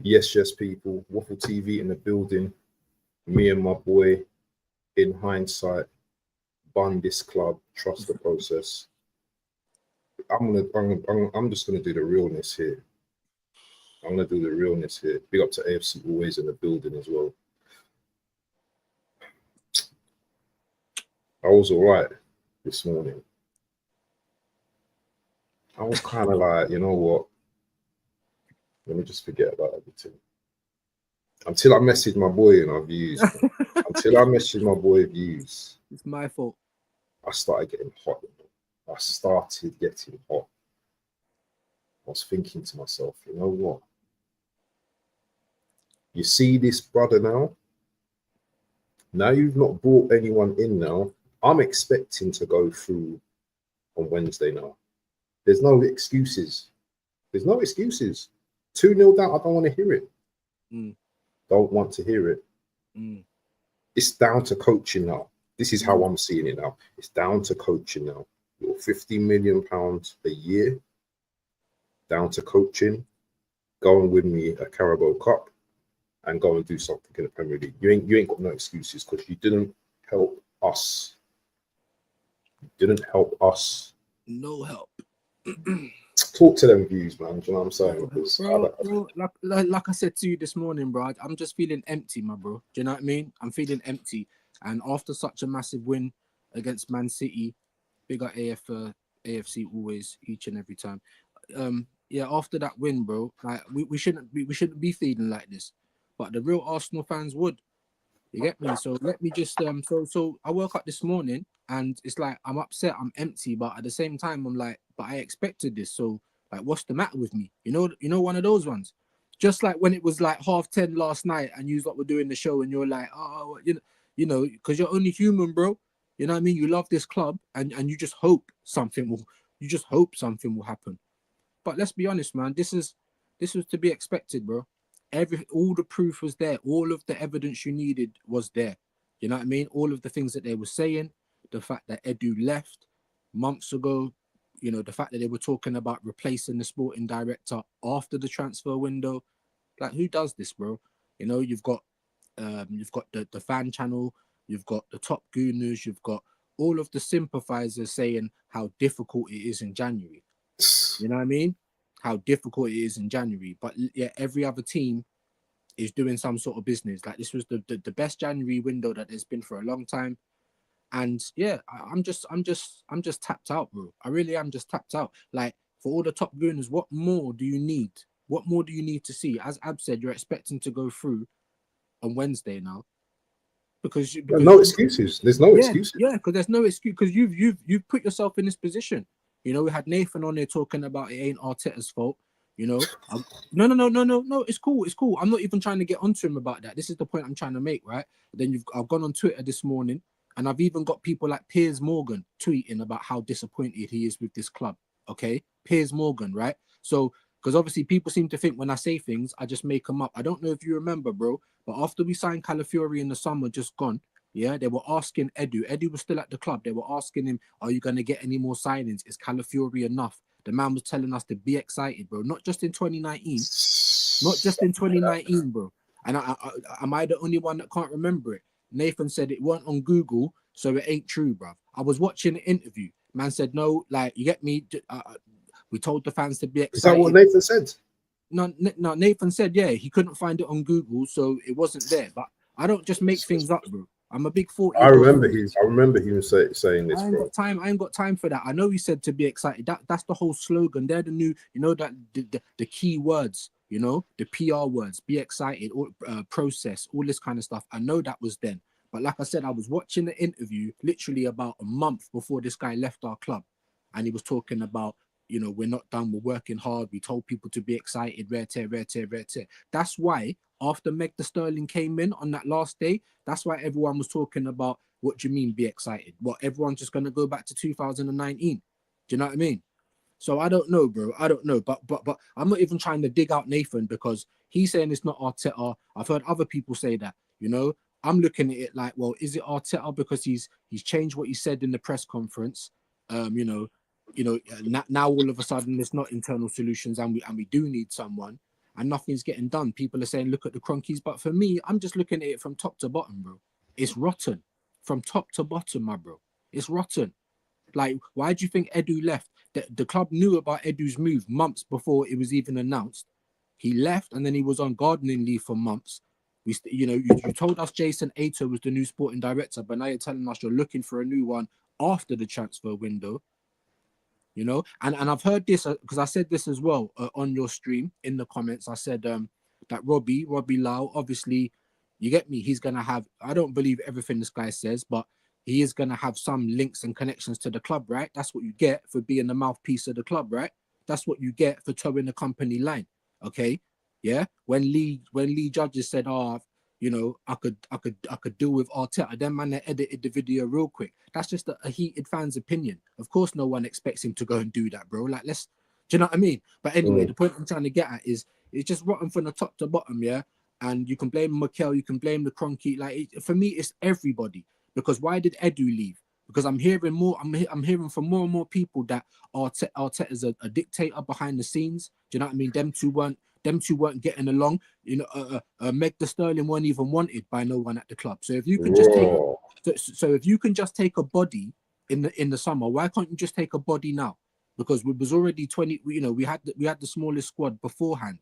Yes, people. Waffle TV in the building. Me and my boy in hindsight. Bun this club. Trust the process. I'm just gonna do the realness here. I'm gonna do the realness here. Big up to AFC always in the building as well. I was all right this morning. I was kind of like, you know what? Let me just forget about everything. Until I messaged my boy in our views. Until I messaged my boy views. It's my fault. I started getting hot. I started getting hot. I was thinking to myself, you know what? You see this brother now? Now you've not brought anyone in now. I'm expecting to go through on Wednesday now. There's no excuses. There's no excuses. 2-0 down, I don't want to hear it. Don't want to hear it. It's down to coaching now. This is how I'm seeing it now. It's down to coaching now. You're £50 million a year. Down to coaching. Go and win me a Carabao Cup and go and do something in the Premier League. You ain't got no excuses because you didn't help us. You didn't help us. No help. Talk to them views, man. Do you know what I'm saying? Bro, like I said to you this morning, bro, I'm just feeling empty, my bro. Do you know what I mean? I'm feeling empty. And after such a massive win against Man City, big up AFC always, each and every time. Yeah, after that win, bro, like we shouldn't be feeling like this. But the real Arsenal fans would. You get me? So let me just so I woke up this morning and it's like I'm upset, I'm empty, but at the same time I'm like, but I expected this. So like, what's the matter with me? You know, one of those ones. Just like when it was like 10:30 last night and you lot were doing the show and you're like, oh, you know, because you're only human, bro. You know what I mean? You love this club and you just hope something will happen. But let's be honest, man. This was to be expected, bro. All the proof was there. All of the evidence you needed was there. You know what I mean? All of the things that they were saying, the fact that Edu left months ago, you know, the fact that they were talking about replacing the sporting director after the transfer window. Like, who does this, bro? You know, you've got the fan channel, you've got the top gooners, you've got all of the sympathizers saying how difficult it is in January. You know what I mean? How difficult it is in January. But yeah, every other team is doing some sort of business. Like, this was the best January window that there's been for a long time. And yeah, I'm just tapped out, bro. I really am just tapped out. Like, for all the top gooners, what more do you need? What more do you need to see? As Ab said, you're expecting to go through on Wednesday now. Because no excuses. There's no excuses. Yeah, because there's no excuse. Because you've put yourself in this position. You know, we had Nathan on there talking about it ain't Arteta's fault. You know, no. It's cool. I'm not even trying to get onto him about that. This is the point I'm trying to make, right? Then I've gone on Twitter this morning, and I've even got people like Piers Morgan tweeting about how disappointed he is with this club. Okay, Piers Morgan, right? So, because obviously people seem to think when I say things, I just make them up. I don't know if you remember, bro, but after we signed Calafiori in the summer, just gone. Yeah, they were asking Edu. Edu was still at the club. They were asking him, are you going to get any more signings? Is Calafiori enough? The man was telling us to be excited, bro. Not just in 2019. Not just in 2019, bro. And am I the only one that can't remember it? Nathan said it weren't on Google, so it ain't true, bro. I was watching an interview. Man said, no, like, you get me? We told the fans to be excited. Is that what Nathan said? No, Nathan said, yeah, he couldn't find it on Google, so it wasn't there. But I don't just make things up, bro. I'm a big 40. I remember him saying this. I ain't got time for that. I know he said to be excited. That's the whole slogan. They're the new, you know, that the key words, you know, the PR words. Be excited, or process, all this kind of stuff. I know that was then. But like I said, I was watching the interview literally about a month before this guy left our club, and he was talking about, you know, we're not done. We're working hard. We told people to be excited. Rare tear. That's why after Meg the Sterling came in on that last day, that's why everyone was talking about, what do you mean be excited? What, everyone's just going to go back to 2019? Do you know what I mean? So I don't know, bro. I don't know. But I'm not even trying to dig out Nathan because he's saying it's not Arteta. I've heard other people say that, you know. I'm looking at it like, well, is it Arteta because he's changed what he said in the press conference? You know, now all of a sudden it's not internal solutions and we do need someone. and nothing's getting done. People are saying, look at the Cronkies. But for me, I'm just looking at it from top to bottom, bro. It's rotten. From top to bottom, my bro. It's rotten. Like, why do you think Edu left? The club knew about Edu's move months before it was even announced. He left, and then he was on gardening leave for months. You told us Jason Ato was the new sporting director, but now you're telling us you're looking for a new one after the transfer window. You know, and I've heard this because I said this as well on your stream in the comments. I said that Robbie Lau, obviously, you get me. He's gonna have. I don't believe everything this guy says, but he is gonna have some links and connections to the club, right? That's what you get for being the mouthpiece of the club, right? That's what you get for towing the company line. Okay, yeah. When Lee Judges said, "Oh, you know, I could deal with Arteta," then man, they edited the video real quick. That's just a heated fan's opinion. Of course, no one expects him to go and do that, bro. Like, do you know what I mean? But anyway, the point I'm trying to get at is it's just rotten from the top to bottom, yeah. And you can blame Mikel, you can blame the Cronky. Like, for me, it's everybody. Because why did Edu leave? Because I'm hearing from more and more people that Arteta's a dictator behind the scenes. Do you know what I mean? Them two weren't getting along. You know, Meg the Sterling weren't even wanted by no one at the club. So if you can just take a body in the summer, why can't you just take a body now? Because we was already 20. You know, we had the smallest squad beforehand.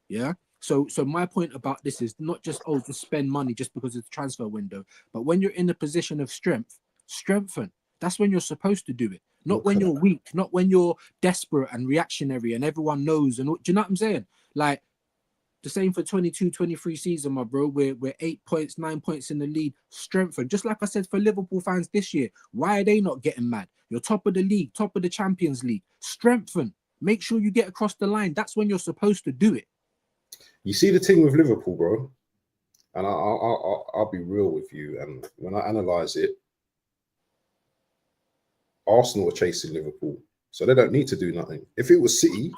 Yeah. So my point about this is not just just spend money just because it's a transfer window, but when you're in a position of strength, strengthen. That's when you're supposed to do it. Not when you're weak, not when you're desperate and reactionary and everyone knows. And do you know what I'm saying? Like, the same for 22-23 season, my bro. We're 8 points, 9 points in the lead. Strengthen. Just like I said for Liverpool fans this year, why are they not getting mad? You're top of the league, top of the Champions League. Strengthen. Make sure you get across the line. That's when you're supposed to do it. You see the thing with Liverpool, bro, and I'll be real with you. And when I analyze it, Arsenal are chasing Liverpool, so they don't need to do nothing. If it was City,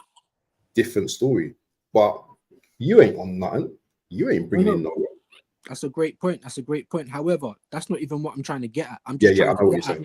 different story. But you ain't on nothing. You ain't bringing in no one. That's a great point. However, that's not even what I'm trying to get at. I'm just trying I know what you're saying.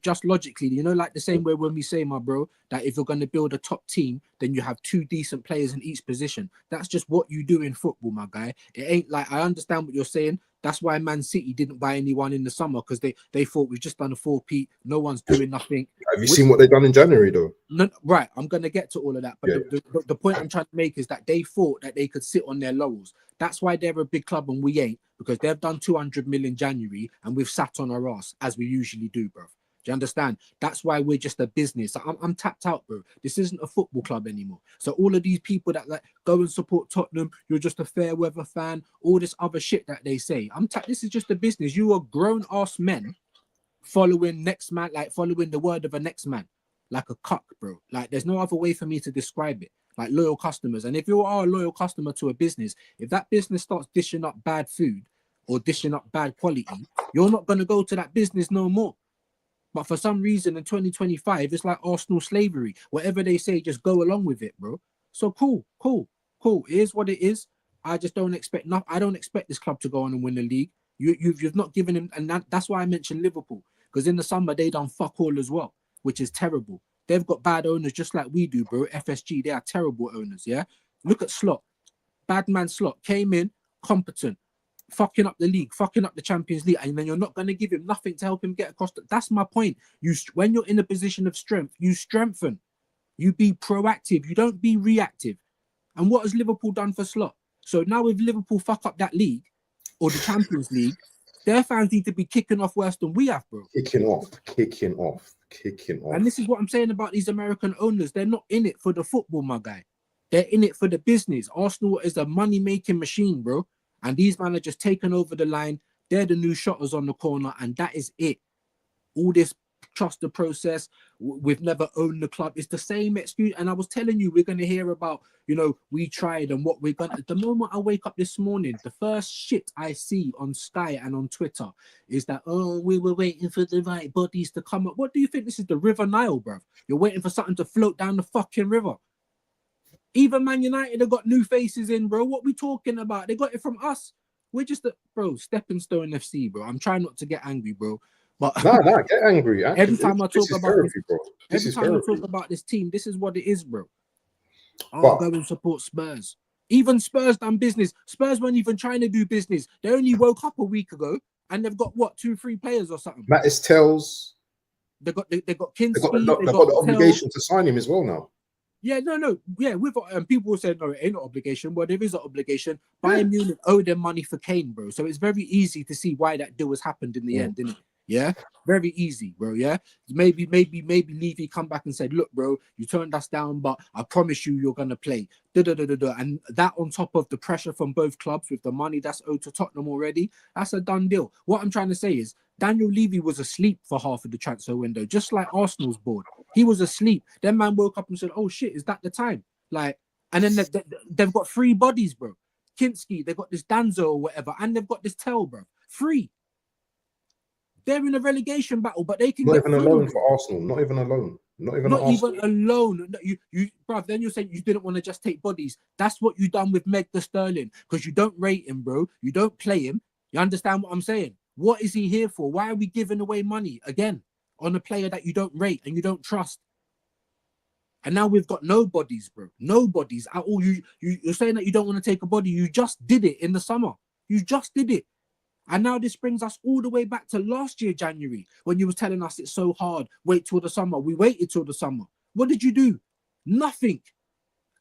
Just logically, you know, like the same way when we say, my bro, that if you're going to build a top team, then you have 2 decent players in each position. That's just what you do in football, my guy. It ain't like, I understand what you're saying. That's why Man City didn't buy anyone in the summer, because they thought we've just done a 4P. No one's doing nothing. Have you seen what they've done in January, though? No, right, I'm going to get to all of that. But the point I'm trying to make is that they thought that they could sit on their laurels. That's why they're a big club and we ain't, because they've done 200 million January and we've sat on our ass, as we usually do, bro. Do you understand? That's why we're just a business. I'm tapped out, bro. This isn't a football club anymore. So all of these people that like go and support Tottenham, you're just a fair weather fan, all this other shit that they say. This is just a business. You are grown ass men following next man, like following the word of a next man, like a cuck, bro. Like, there's no other way for me to describe it. Like, loyal customers. And if you are a loyal customer to a business, if that business starts dishing up bad food or dishing up bad quality, you're not going to go to that business no more. But for some reason in 2025, it's like Arsenal slavery. Whatever they say, just go along with it, bro. So cool. It is what it is. I just don't expect enough. I don't expect this club to go on and win the league. You've not given him, and that's why I mentioned Liverpool, because in the summer they done fuck all as well, which is terrible. They've got bad owners just like we do, bro. FSG, they are terrible owners. Yeah, look at Slot, bad man Slot came in competent, fucking up the league, fucking up the Champions League, and then you're not going to give him nothing to help him get across. That's my point. When you're in a position of strength, you strengthen. You be proactive. You don't be reactive. And what has Liverpool done for Slot? So now if Liverpool fuck up that league or the Champions League, their fans need to be kicking off worse than we have, bro. Kicking off. And this is what I'm saying about these American owners. They're not in it for the football, my guy. They're in it for the business. Arsenal is a money-making machine, bro. And these men are just taking over the line. They're the new shotters on the corner, and that is it. All this trust the process. We've never owned the club. It's the same excuse. And I was telling you, we're going to hear about, you know, we tried and what we're going to. The moment I wake up this morning, the first shit I see on Sky and on Twitter is that, oh, we were waiting for the right bodies to come up. What do you think? This is the River Nile, bro. You're waiting for something to float down the fucking river. Even Man United have got new faces in, bro. What we talking about? They got it from us. We're just stepping stone FC, bro. I'm trying not to get angry, bro. But no, get angry. Every time I talk about this team, this is what it is, bro. Oh, But go and support Spurs. Even Spurs done business. Spurs weren't even trying to do business. They only woke up a week ago and they've got what, 2, 3 players or something. Mattis tells They got they've got, Kinski, the, they they've got got the Tell. obligation to sign him as well now. Yeah, no, yeah. With people will say no, it ain't an obligation. Well, there is an obligation. Yeah. Bayern Munich owe them money for Kane, bro. So it's very easy to see why that deal has happened in the end, isn't it? Yeah, very easy, bro. Yeah, maybe Levy come back and said, look, bro, you turned us down, but I promise you're gonna play. And that on top of the pressure from both clubs with the money that's owed to Tottenham already, that's a done deal. What I'm trying to say is Daniel Levy was asleep for half of the transfer window, just like Arsenal's board. He was asleep. Then man woke up and said, "Oh shit, is that the time?" Like, and then they've got 3 bodies, bro. Kinski, they've got this Danzo or whatever, and they've got this Tell, bro. 3. They're in a relegation battle, but they can Not get even through. alone for Arsenal. Not even alone. Not even Not Arsenal. even alone. No, bro. Then you're saying you didn't want to just take bodies. That's what you done with Meg the Sterling, because you don't rate him, bro. You don't play him. You understand what I'm saying? What is he here for? Why are we giving away money again on a player that you don't rate and you don't trust? And now we've got no bodies, bro. No bodies at all. You're saying that you don't want to take a body. You just did it in the summer. You just did it. And now this brings us all the way back to last year, January, when you were telling us it's so hard. Wait till the summer. We waited till the summer. What did you do? Nothing.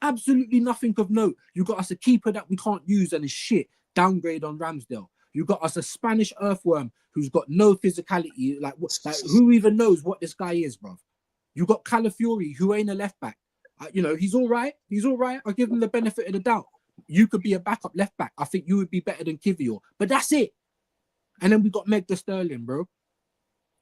Absolutely nothing of note. You got us a keeper that we can't use and is shit. Downgrade on Ramsdale. You got us a Spanish earthworm who's got no physicality. Like who even knows what this guy is, bro? You got Calafiori, who ain't a left back. He's all right. He's all right. I'll give him the benefit of the doubt. You could be a backup left back. I think you would be better than Kivior. But that's it. And then we got Meg the Sterling, bro.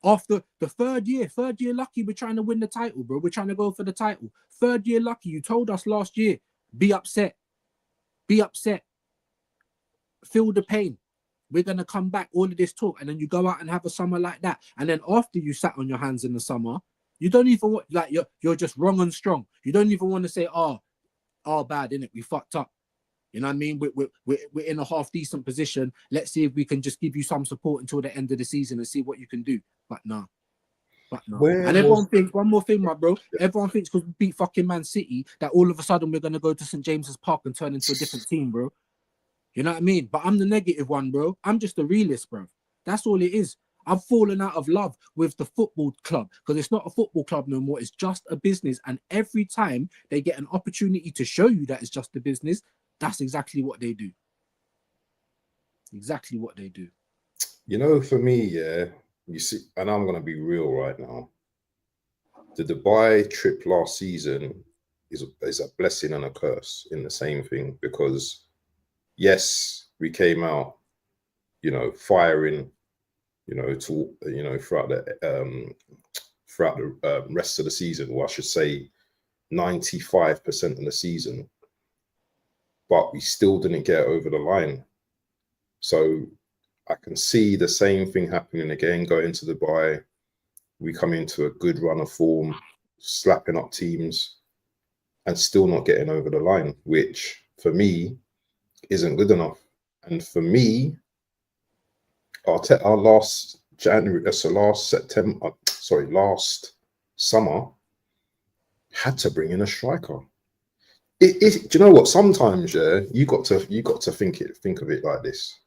After the third year lucky, we're trying to win the title, bro. We're trying to go for the title. Third year lucky. You told us last year, be upset. Be upset. Feel the pain. We're going to come back, all of this talk. And then you go out and have a summer like that. And then after you sat on your hands in the summer, you don't even want, like, you're just wrong and strong. You don't even want to say, bad, innit? We fucked up. You know what I mean? We're in a half decent position. Let's see if we can just give you some support until the end of the season and see what you can do. But no. And everyone thinks, one more thing, my bro. Everyone thinks because we beat fucking Man City that all of a sudden we're going to go to St. James's Park and turn into a different team, bro. You know what I mean? But I'm the negative one, bro. I'm just a realist, bro. That's all it is. I've fallen out of love with the football club because it's not a football club no more. It's just a business. And every time they get an opportunity to show you that it's just a business, that's exactly what they do. Exactly what they do. You know, for me, yeah, you see, and I'm going to be real right now. The Dubai trip last season is a blessing and a curse in the same thing because, yes, we came out, firing, throughout the rest of the season, or I should say 95% of the season, but we still didn't get over the line. So I can see the same thing happening again, going to Dubai. We come into a good run of form, slapping up teams and still not getting over the line, which for me isn't good enough. And for me, our last last summer had to bring in a striker. Do you know what? Sometimes, you got to think of it like this.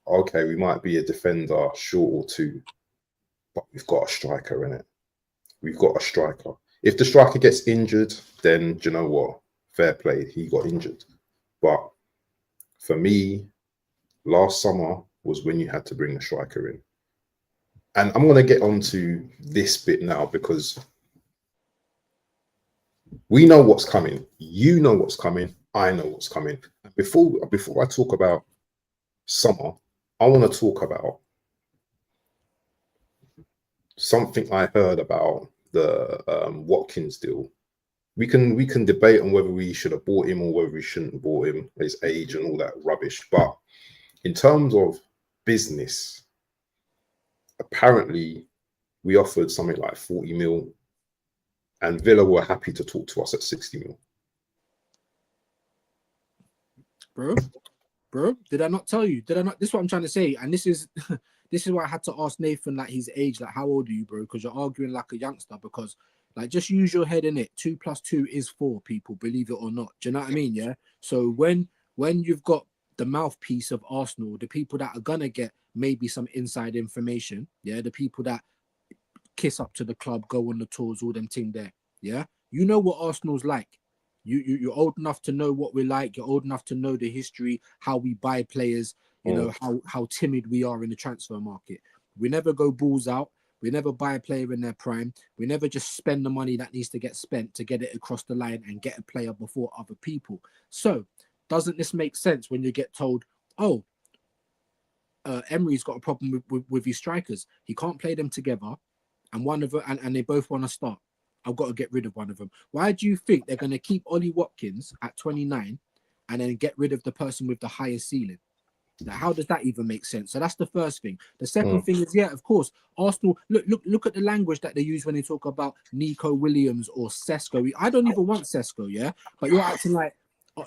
Okay, we might be a defender short or two, but we've got a striker in it. We've got a striker. If the striker gets injured, then do you know what? Fair play, he got injured. But for me, last summer was when you had to bring the striker in. And I'm going to get onto this bit now because we know what's coming. You know what's coming. I know what's coming. And before I talk about summer, I want to talk about something I heard about the Watkins deal. We can debate on whether we should have bought him or whether we shouldn't have bought him, his age and all that rubbish. But in terms of business, apparently we offered something like 40 mil and Villa were happy to talk to us at 60 mil. Bro, did I not tell you? Did I not? This is what I'm trying to say. And this is why I had to ask Nathan, like, his age, like, how old are you, bro? Because you're arguing like a youngster. Because Like, just use your head in it. 2 + 2 is 4, people, believe it or not. Do you know what I mean? Yeah. So when you've got the mouthpiece of Arsenal, the people that are gonna get maybe some inside information, yeah, the people that kiss up to the club, go on the tours, all them thing there, yeah. You know what Arsenal's like. You're old enough to know what we're like. You're old enough to know the history, how we buy players. You know how timid we are in the transfer market. We never go balls out. We never buy a player in their prime. We never just spend the money that needs to get spent to get it across the line and get a player before other people. So, doesn't this make sense when you get told, oh, Emery's got a problem with his strikers. He can't play them together, and one of them, and they both want to start. I've got to get rid of one of them. Why do you think they're going to keep Ollie Watkins at 29 and then get rid of the person with the highest ceiling? Now, how does that even make sense? So that's the first thing. The second thing is, yeah, of course, Arsenal. Look at the language that they use when they talk about Nico Williams or Sesko. I don't even want Sesko, yeah, but you're acting like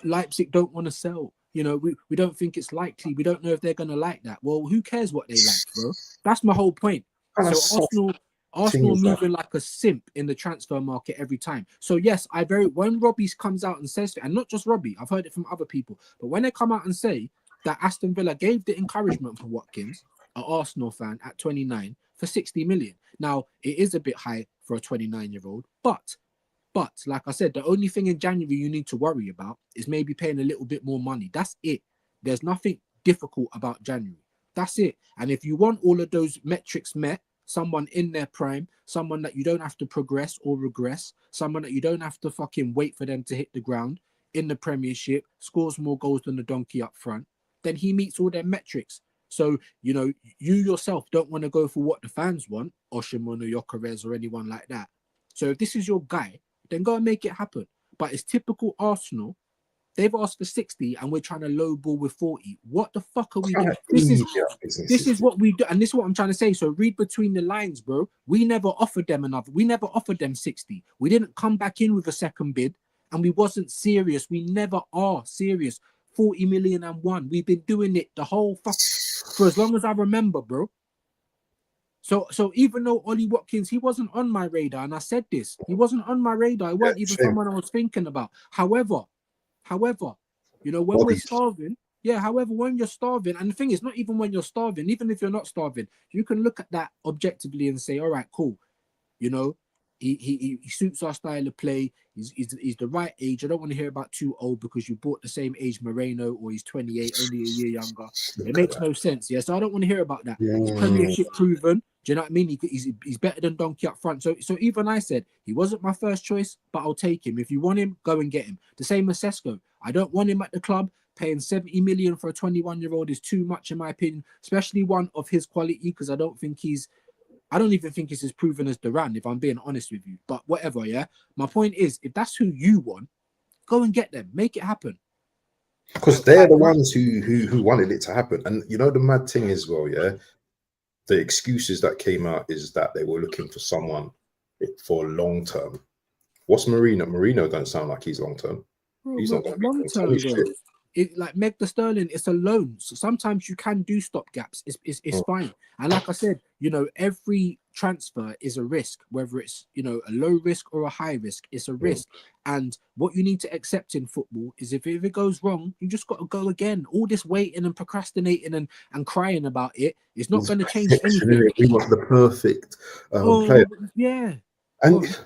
Leipzig don't want to sell. You know, we don't think it's likely. We don't know if they're going to like that. Well, who cares what they like, bro? That's my whole point. So Arsenal moving like a simp in the transfer market every time. So yes, when Robbie comes out and says, and not just Robbie, I've heard it from other people, but when they come out and say that Aston Villa gave the encouragement for Watkins, an Arsenal fan at 29, for 60 million. Now, it is a bit high for a 29-year-old, but like I said, the only thing in January you need to worry about is maybe paying a little bit more money. That's it. There's nothing difficult about January. That's it. And if you want all of those metrics met, someone in their prime, someone that you don't have to progress or regress, someone that you don't have to fucking wait for them to hit the ground in the Premiership, scores more goals than the donkey up front, then he meets all their metrics. So, you know, you yourself don't want to go for what the fans want, Osimhen or Gyökeres or anyone like that. So if this is your guy, then go and make it happen. But it's typical Arsenal. They've asked for 60 and we're trying to lowball with 40. What the fuck are we doing? This is what we do. And this is what I'm trying to say. So read between the lines, bro. We never offered them 60. We didn't come back in with a second bid and we wasn't serious. We never are serious. 40 million and one. We've been doing it the whole for as long as I remember, bro. So even though Ollie Watkins, he wasn't on my radar, and I said this, he wasn't on my radar. It wasn't even someone I was thinking about. However, you know, when we're starving, when you're starving, and the thing is, not even when you're starving, even if you're not starving, you can look at that objectively and say, all right, cool. You know, he suits our style of play. He's the right age. I don't want to hear about too old because you bought the same age Moreno or he's 28, only a year younger. It makes no sense. Yeah, so I don't want to hear about that. He's Premiership proven. Do you know what I mean? He's better than Donkey up front. So even I said he wasn't my first choice, but I'll take him. If you want him, go and get him. The same as Sesko. I don't want him at the club. Paying 70 million for a 21-year-old is too much in my opinion, especially one of his quality, because I don't even think he's as proven as Duran, if I'm being honest with you. But whatever, yeah. My point is, if that's who you want, go and get them. Make it happen. Because they're the ones who wanted it to happen. And you know the mad thing as well, yeah. The excuses that came out is that they were looking for someone for long term. What's Marino? Marino don't sound like he's long term. He's not long term. It like Meg the Sterling, it's a loan. So sometimes you can do stop gaps. It's fine. And like I said, you know, every transfer is a risk, whether it's, you know, a low risk or a high risk, it's a risk. And what you need to accept in football is if it goes wrong, you just got to go again. All this waiting and procrastinating and crying about it is not going to change anything. We want the perfect player. Yeah. And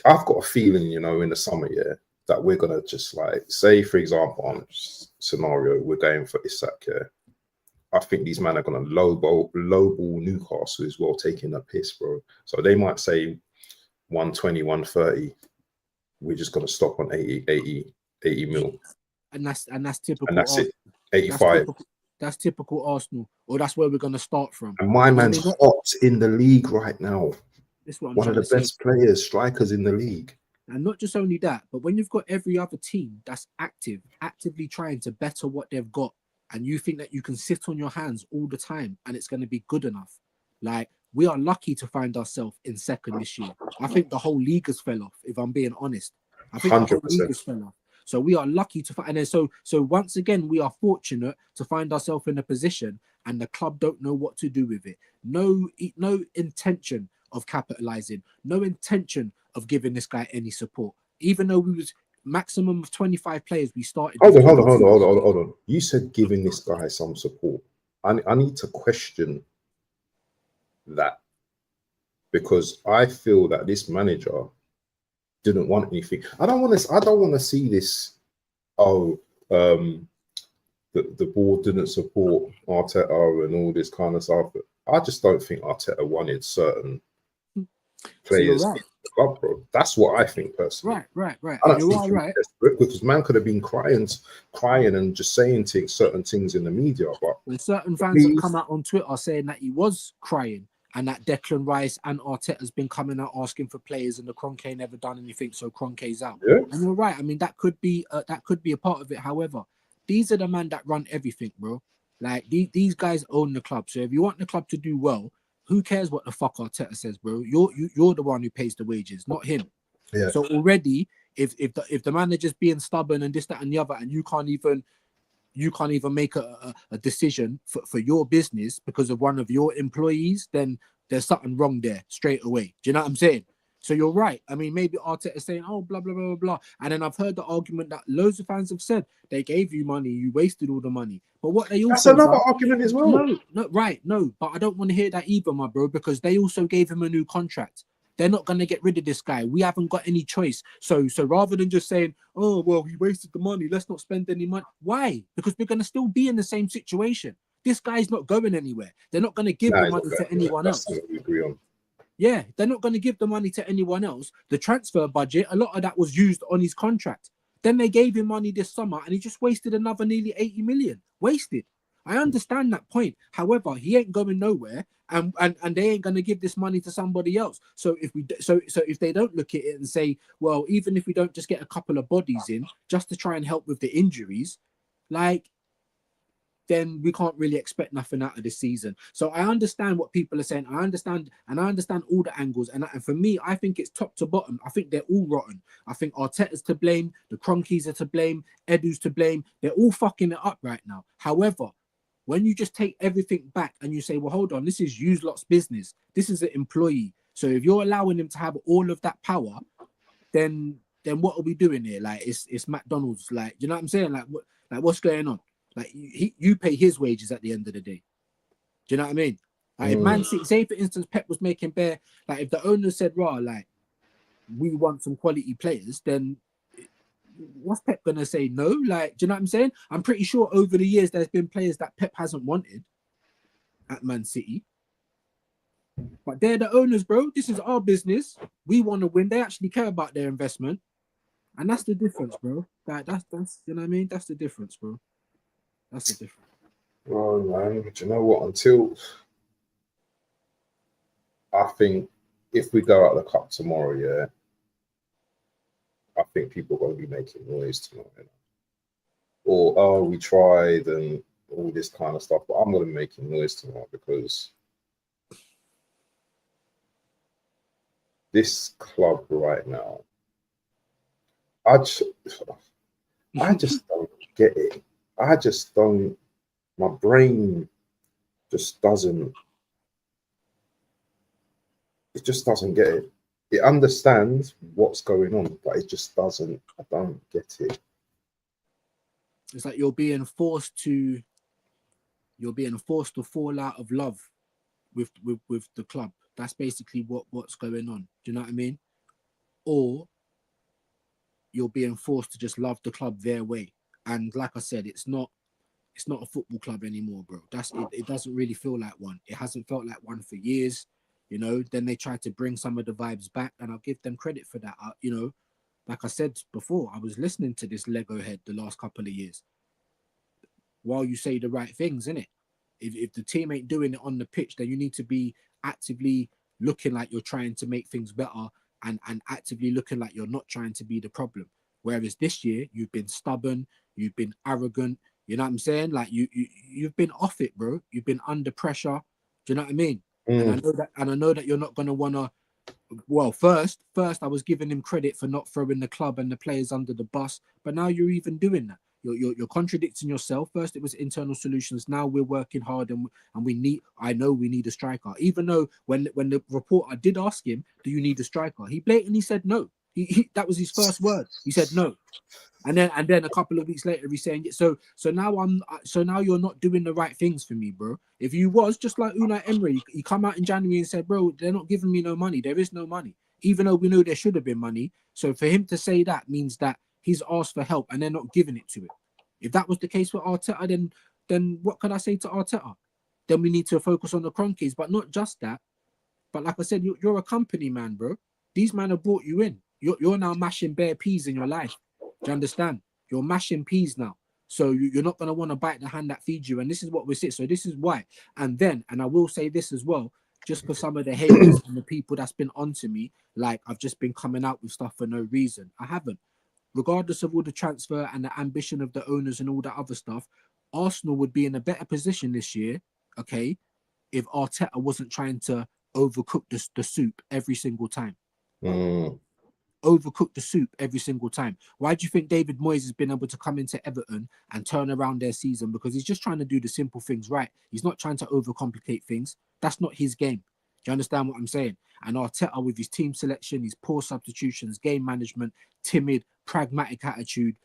I've got a feeling, you know, in the summer, that we're gonna just like say, for example, on scenario, we're going for Isak. I think these men are gonna lowball Newcastle as well, taking a piss, bro. So they might say 120, 130. We're just gonna stop on 80 mil. And that's typical. And that's it. 85. That's typical Arsenal, or that's where we're gonna start from. And my man's hot in the league right now. This is what I'm one of the best players, strikers in the league. And not just only that, but when you've got every other team that's actively trying to better what they've got, and you think that you can sit on your hands all the time and it's going to be good enough. Like, we are lucky to find ourselves in second this year. I think the whole league has fell off, if I'm being honest. I think 100%. The whole league has fell off. So we are lucky to find, and then so once again, we are fortunate to find ourselves in a position and the club don't know what to do with it. No intention of capitalizing, no intention of giving this guy any support. Even though we was maximum of 25 players, we started. Hold on. You said giving this guy some support. I need to question that, because I feel that this manager didn't want anything. I don't want to see this. Oh, the board didn't support Arteta and all this kind of stuff. I just don't think Arteta wanted certain players in the club, bro. That's what I think personally. Right. I don't think he was desperate, because man could have been crying and just saying certain things in the media. But when certain fans have come out on Twitter saying that he was crying, and that Declan Rice and Arteta's been coming out asking for players, and the Kroenke never done anything, so Kroenke's out. Yeah. And you're right. I mean, that could be a part of it. However, these are the men that run everything, bro. Like these guys own the club. So if you want the club to do well, who cares what the fuck Arteta says, bro? You're the one who pays the wages, not him. Yeah. So already, if the manager's being stubborn and this, that, and the other, and you can't even make a decision for your business because of one of your employees, then there's something wrong there straight away. Do you know what I'm saying? So you're right. I mean, maybe Arteta is saying, oh, blah, blah, blah, blah, blah. And then I've heard the argument that loads of fans have said, they gave you money, you wasted all the money. But what they also... That's another argument as well. No. But I don't want to hear that either, my bro, because they also gave him a new contract. They're not going to get rid of this guy. We haven't got any choice. So rather than just saying, oh, well, he wasted the money, let's not spend any money. Why? Because we're going to still be in the same situation. This guy's not going anywhere. They're not going to give the money to anyone else. That's what we agree on. Yeah, they're not going to give the money to anyone else. The transfer budget, a lot of that was used on his contract. Then they gave him money this summer and he just wasted another nearly 80 million. Wasted. I understand that point. However, he ain't going nowhere, and they ain't going to give this money to somebody else. So if they don't look at it and say, well, even if we don't just get a couple of bodies in just to try and help with the injuries, like, then we can't really expect nothing out of this season. So I understand what people are saying. I understand all the angles. And for me, I think it's top to bottom. I think they're all rotten. I think Arteta's to blame. The Kroenkes are to blame. Edu's to blame. They're all fucking it up right now. However, when you just take everything back and you say, well, hold on, this is you lot's business. This is an employee. So if you're allowing him to have all of that power, then what are we doing here? Like, it's McDonald's. Like, you know what I'm saying? Like, what's going on? Like, you pay his wages at the end of the day. Do you know what I mean? Like, if Man City, say for instance, Pep was making bare, like if the owner said, "Rah, like we want some quality players," then what's Pep gonna say? No, like, do you know what I'm saying? I'm pretty sure over the years there's been players that Pep hasn't wanted at Man City, but they're the owners, bro. This is our business. We want to win. They actually care about their investment, and that's the difference, bro. That's you know what I mean? That's the difference, bro. That's the difference. Oh man, but you know what? Until I think if we go out the cup tomorrow, yeah, I think people are going to be making noise tonight. You know? Or oh, we tried and all this kind of stuff. But I'm going to be making noise tonight because this club right now, I just don't get it. I just don't, my brain just doesn't, it just doesn't get it. It understands what's going on, but it just doesn't, I don't get it. It's like you're being forced to fall out of love with the club. That's basically what's going on. Do you know what I mean? Or you're being forced to just love the club their way. And like I said, it's not a football club anymore, bro. It doesn't really feel like one. It hasn't felt like one for years, you know. Then they tried to bring some of the vibes back, and I'll give them credit for that. You know, like I said before, I was listening to this Lego head the last couple of years. While you say the right things, innit? If the team ain't doing it on the pitch, then you need to be actively looking like you're trying to make things better and actively looking like you're not trying to be the problem. Whereas this year, you've been stubborn, you've been arrogant, you know what I'm saying? Like you've been off it, bro. You've been under pressure. Do you know what I mean? And I know that you're not gonna wanna. Well, first I was giving him credit for not throwing the club and the players under the bus, but now you're even doing that. You're contradicting yourself. First, it was internal solutions. Now we're working hard, and we need. I know we need a striker. Even though when the reporter did ask him, "Do you need a striker?" He blatantly said no. That was his first word. He said no. And then a couple of weeks later, he's saying so now you're not doing the right things for me, bro. If you was just like Unai Emery, he come out in January and said, bro, they're not giving me no money. There is no money, even though we know there should have been money. So for him to say that means that he's asked for help and they're not giving it to him. If that was the case with Arteta, then what could I say to Arteta? Then we need to focus on the Cronkies, but not just that. But like I said, you're a company man, bro. These men have brought you in. You're now mashing bare peas in your life. Do you understand? You're mashing peas now. So you're not going to want to bite the hand that feeds you. And this is what we're saying. So this is why. And I will say this as well, just for some of the haters and the people that's been onto me, like I've just been coming out with stuff for no reason. I haven't. Regardless of all the transfer and the ambition of the owners and all that other stuff, Arsenal would be in a better position this year, okay, if Arteta wasn't trying to overcook the soup every single time. Overcook the soup every single time. Why do you think David Moyes has been able to come into Everton and turn around their season? Because he's just trying to do the simple things right. He's not trying to overcomplicate things. That's not his game. Do you understand what I'm saying? And Arteta, with his team selection, his poor substitutions, game management, timid, pragmatic attitude,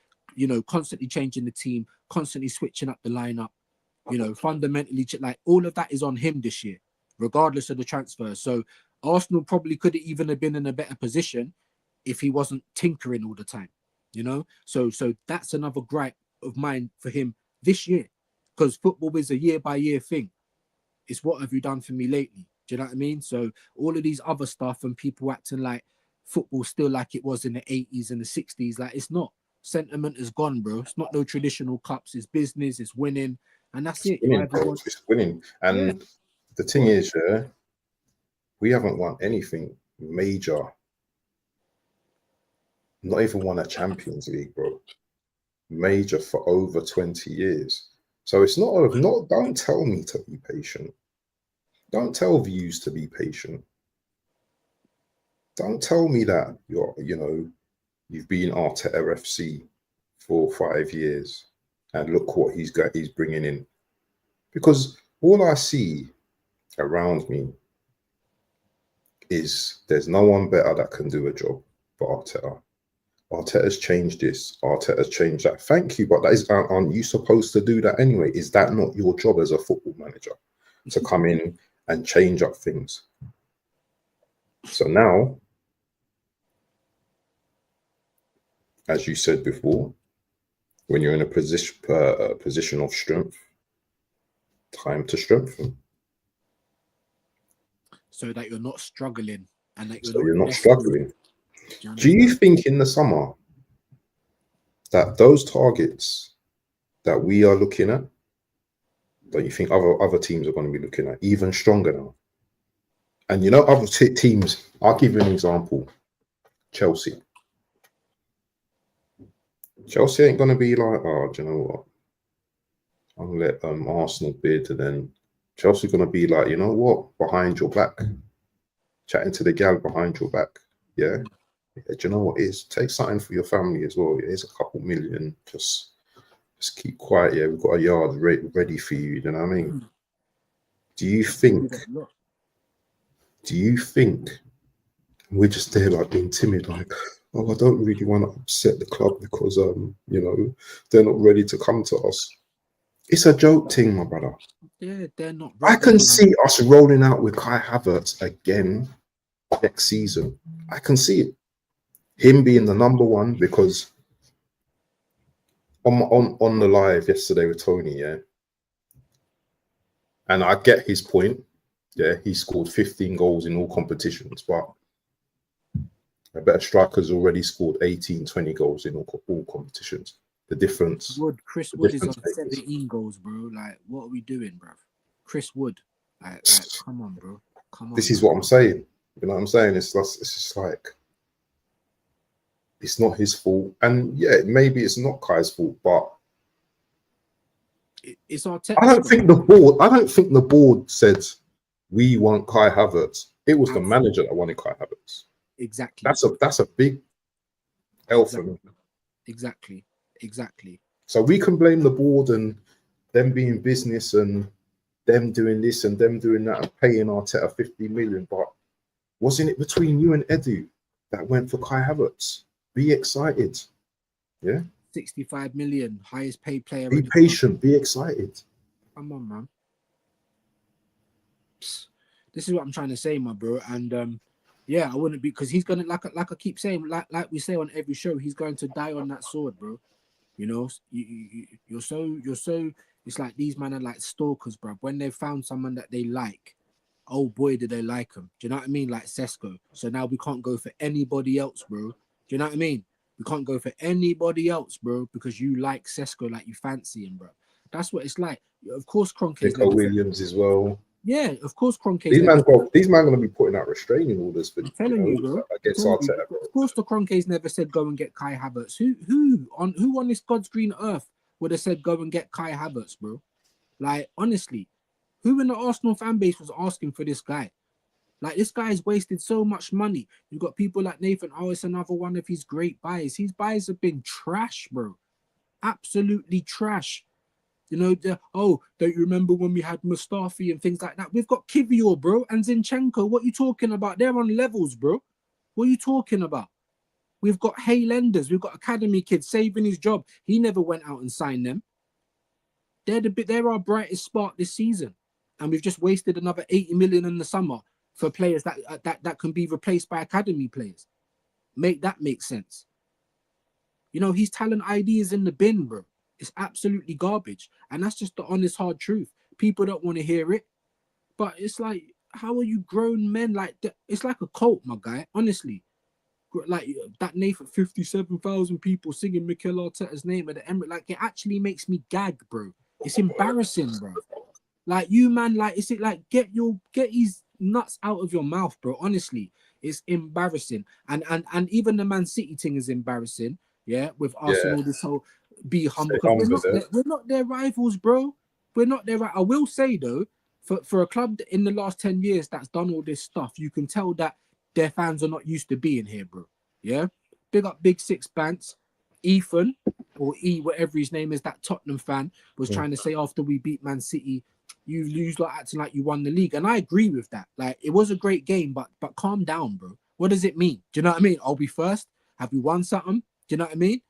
constantly changing the team, constantly switching up the lineup, fundamentally, like all of that is on him this year, regardless of the transfer. So Arsenal probably could have even have been in a better position if he wasn't tinkering all the time, So that's another gripe of mine for him this year, because football is a year-by-year thing. It's what have you done for me lately? Do you know what I mean? So all of these other stuff and people acting like football still like it was in the 80s and the 60s, like it's not. Sentiment is gone, bro. It's not no traditional cups. It's business. It's winning, and that's it. It's winning. And the thing is, we haven't won anything major. Not even won a Champions League, bro. Major for over 20 years. So it's not, don't tell me to be patient. Don't tell views to be patient. Don't tell me that you've been Arteta FC for 5 years and look what he's bringing in. Because all I see around me is there's no one better that can do a job for Arteta. Arteta's changed this. Arteta's changed that. Thank you, but aren't you supposed to do that anyway? Is that not your job as a football manager to come in and change up things? So now, as you said before, when you're in a position of strength, time to strengthen. So that you're not struggling and that you're not struggling. Do you think in the summer that those targets that we are looking at, that you think other teams are going to be looking at even stronger now? And other teams, I'll give you an example. Chelsea. Chelsea ain't going to be like, oh, do you know what? I'm going to let Arsenal bid, and then Chelsea going to be like, you know what? Behind your back. Chatting to the gal behind your back. Yeah. Do you know what it is? Take something for your family as well. Here's a couple million. Just keep quiet. Yeah, we've got a yard ready for you. You know what I mean? Do you think we're just there like being timid, like, oh, I don't really want to upset the club because they're not ready to come to us? It's a joke thing, my brother. Yeah, they're not ready. I can see us rolling out with Kai Havertz again next season. I can see it. Him being the number one, because on the live yesterday with Tony, and I get his point. Yeah, he scored 15 goals in all competitions, but I bet a striker's already scored 18, 20 goals in all competitions. The difference. Chris Wood is on 17 goals, bro. Like, what are we doing, bro? Chris Wood. Like, come on, bro. Come on. This is what I'm saying. You know what I'm saying? It's just like, it's not his fault. And yeah, maybe it's not Kai's fault, but it's Arteta. I don't think the board said we want Kai Havertz. It was the manager that wanted Kai Havertz. Exactly. That's a big L for me. Exactly. So we can blame the board and them being business and them doing this and them doing that and paying Arteta 50 million, but wasn't it between you and Edu that went for Kai Havertz? Be excited. Yeah. 65 million, highest paid player. Be patient. Be excited. Come on, man. This is what I'm trying to say, my bro. And yeah, I wouldn't be, because he's gonna, like I keep saying, like we say on every show, he's going to die on that sword, bro. You know, you're so. It's like these men are like stalkers, bro. When they found someone that they like, oh boy, did they like him? Do you know what I mean? Like Sesko. So now we can't go for anybody else, bro. Do you know what I mean? We can't go for anybody else, bro, because you like Sesko, like you fancy him, bro. That's what it's like. Of course, Kroenke's Nico Williams as well. Yeah, of course, Kroenke's these men going to be putting out restraining orders for, I'm telling you, bro. against Arteta. Of course, the Kroenke's never said go and get Kai Havertz. Who on this God's green earth would have said go and get Kai Havertz, bro? Like, honestly, who in the Arsenal fan base was asking for this guy? Like, this guy's wasted so much money. You've got people like Nathan. Oh, it's another one of his great buys. His buys have been trash, bro. Absolutely trash. You know, don't you remember when we had Mustafi and things like that? We've got Kivior, bro, and Zinchenko. What are you talking about? They're on levels, bro. What are you talking about? We've got Haylenders. We've got academy kids saving his job. He never went out and signed them. They're our brightest spark this season. And we've just wasted another 80 million in the summer for players that can be replaced by academy players. Make that make sense. You know, his talent ID is in the bin, bro. It's absolutely garbage. And that's just the honest, hard truth. People don't want to hear it. But it's like, how are you grown men like that? It's like a cult, my guy. Honestly. Like that Nathan, 57,000 people singing Mikel Arteta's name at the Emirates. Like, it actually makes me gag, bro. It's embarrassing, bro. Like, you, man, like, is it like, get his nuts out of your mouth, bro. Honestly, it's embarrassing. And even the Man City thing is embarrassing. Yeah, with Arsenal, this whole be humble. We're not their rivals, bro. We're not their. I will say though, for a club in the last 10 years that's done all this stuff, you can tell that their fans are not used to being here, bro. Yeah, big up Big Six Bants. Ethan or E, whatever his name is, that Tottenham fan was trying to say after we beat Man City, you lose like acting like you won the league, and I agree with that. Like, it was a great game, but calm down, bro. What does it mean? Do you know what I mean? Are we first? Have we won something? Do you know what I mean?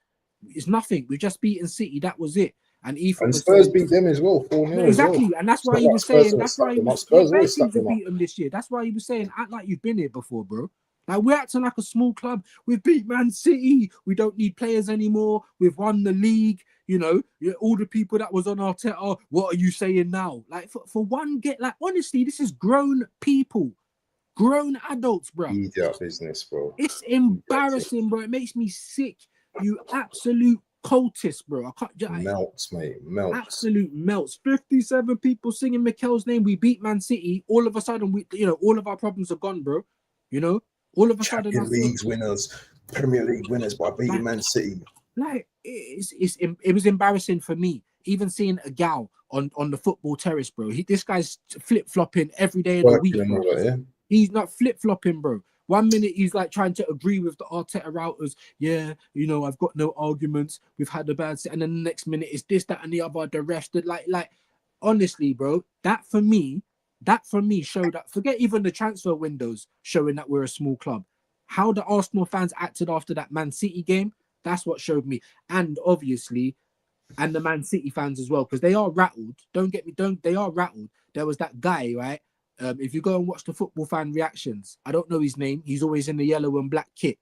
It's nothing. We've just beaten City. That was it. And Ethan Spurs beat them as well, 4-0. Exactly. Well. And that's why he was saying, that's why he was teams have beat them this year. That's why he was saying, act like you've been here before, bro. Like, we're acting like a small club. We've beat Man City. We don't need players anymore. We've won the league. You know, all the people that was on Arteta, what are you saying now? Like, for one, honestly, this is grown people. Grown adults, bro. Idiot business, bro. It's embarrassing, bro. It makes me sick. You absolute cultist, bro. I can't. Melts, mate. Melts. Absolute melts. 57 people singing Mikel's name. We beat Man City. All of a sudden, all of our problems are gone, bro. You know, all of a sudden, Premier League winners by beating Man City. Like, it was embarrassing for me. Even seeing a gal on the football terrace, bro. This guy's flip flopping every day of the week. Bro. He's not flip flopping, bro. 1 minute he's like trying to agree with the Arteta routers. Yeah, you know, I've got no arguments. We've had a bad set, and then the next minute it's this, that, and the other. The rest, like, honestly, bro, that for me showed that. Forget even the transfer windows showing that we're a small club. How the Arsenal fans acted after that Man City game, that's what showed me. And obviously, and the Man City fans as well, because they are rattled. They are rattled. There was that guy, right? If you go and watch the football fan reactions, I don't know his name. He's always in the yellow and black kit.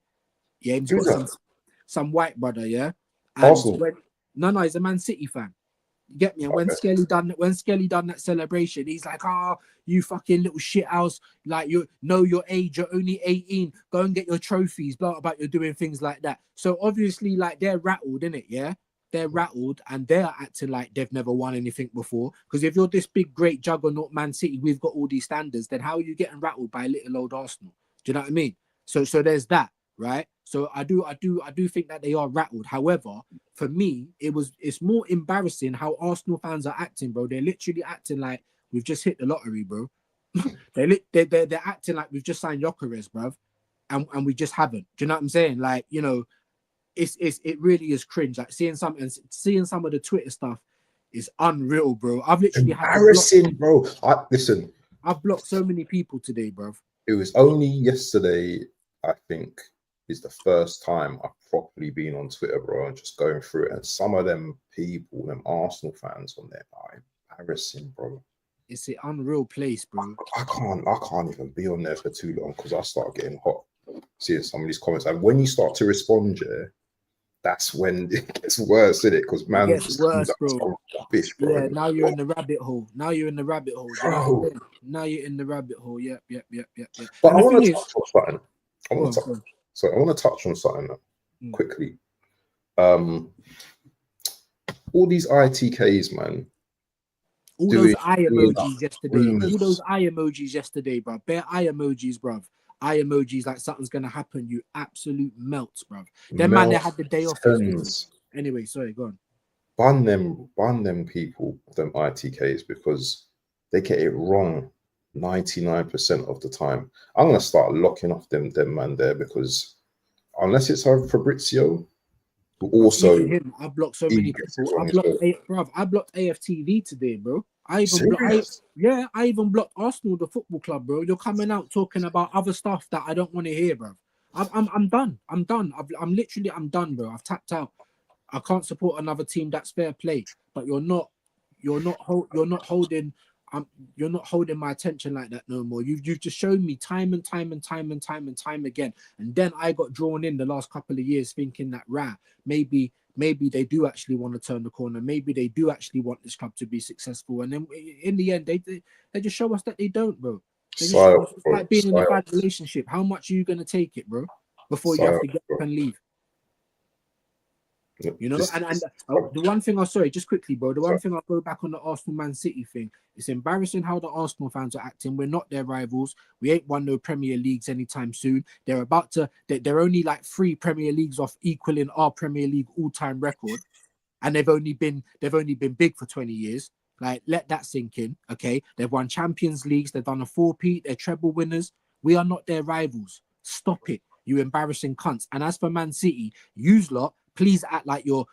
Yeah, he's got some white brother, yeah. And no, he's a Man City fan. You get me? And when Skelly done that celebration, he's like, you fucking little shit house. Like, you know your age, you're only 18. Go and get your trophies, blah, about you're doing things like that. So obviously, like, they're rattled, innit? Yeah. They're rattled and they're acting like they've never won anything before. Because if you're this big, great juggernaut Man City, we've got all these standards, then how are you getting rattled by little old Arsenal? Do you know what I mean? So there's that, right? So I do think that they are rattled. However, for me, it's more embarrassing how Arsenal fans are acting, bro. They're literally acting like we've just hit the lottery, bro. they're acting like we've just signed Gyökeres, bruv, and we just haven't. Do you know what I'm saying? Like, you know, it really is cringe. Like seeing some of the Twitter stuff is unreal, bro. I've literally had to block, Embarrassing, bro. Listen, I've blocked so many people today, bro. it was only yesterday, I think, is the first time I've properly been on Twitter, bro, and just going through it. And some of them people, them Arsenal fans on there, are embarrassing, bro. It's an unreal place, bro. I can't even be on there for too long because I start getting hot seeing some of these comments. And when you start to respond, yeah, that's when it gets worse, isn't it? Because man, It gets worse, bro. Rubbish, bro. Yeah, now you're in the rabbit hole. Now you're in the rabbit hole. You know what I'm saying? Now you're in the rabbit hole. Yep. But And I the want thing to is, touch on something. I want to touch on something quickly. All these ITKs, man. all those eye emojis yesterday. All those eye emojis yesterday, bro. Bare eye emojis, bro. Eye emojis like something's gonna happen. You absolute melts, bro. Them man, they had the day off. Anyway, sorry, go on. Bun them people, them ITKs, because they get it wrong 99% of the time. I'm gonna start locking off them man there, because unless it's Fabrizio, who also even him, I blocked so many people. I blocked AFTV today, bro. I even blocked Arsenal, the football club, bro. You're coming out talking about other stuff that I don't want to hear, bro. I'm done. I'm done, bro. I've tapped out. I can't support another team. That's fair play, but you're not holding my attention like that no more. You've just shown me time and time again. And then I got drawn in the last couple of years thinking that maybe they do actually want to turn the corner. Maybe they do actually want this club to be successful. And then in the end, they just show us that they don't, bro. It's like being in a bad relationship. How much are you gonna take it, bro, before you have to get up and leave? You know, the one thing just quickly, bro. The one thing I'll go back on the Arsenal Man City thing. It's embarrassing how the Arsenal fans are acting. We're not their rivals. We ain't won no Premier Leagues anytime soon. They're only like 3 Premier Leagues off equaling our Premier League all-time record, and they've only been big for 20 years. Like, let that sink in, okay? They've won Champions Leagues. They've done a 4-peat. They're treble winners. We are not their rivals. Stop it, you embarrassing cunts. And as for Man City, yous lot, please act like you're